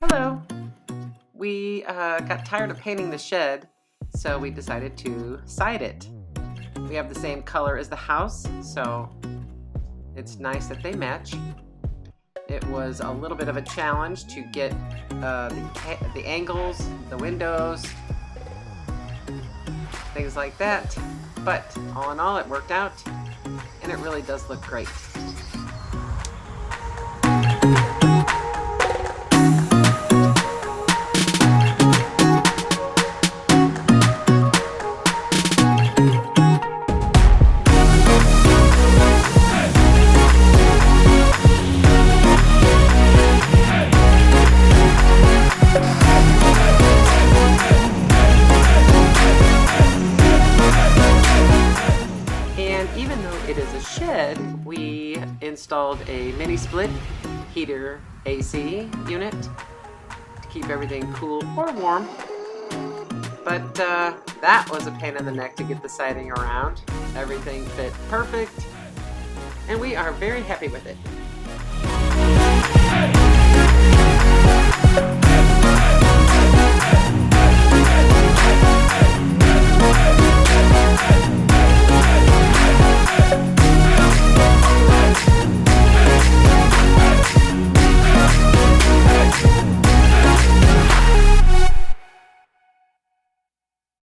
Hello. We got tired of painting the shed, so we decided to side it. We have the same color as the house, so it's nice that they match. It was a little bit of a challenge to get the angles, the windows, things like that, but all in all it worked out, and it really does look great. And even though it is a shed, we installed a mini split heater AC unit to keep everything cool or warm. But that was a pain in the neck to get the siding around. Everything fit perfect, and we are very happy with it.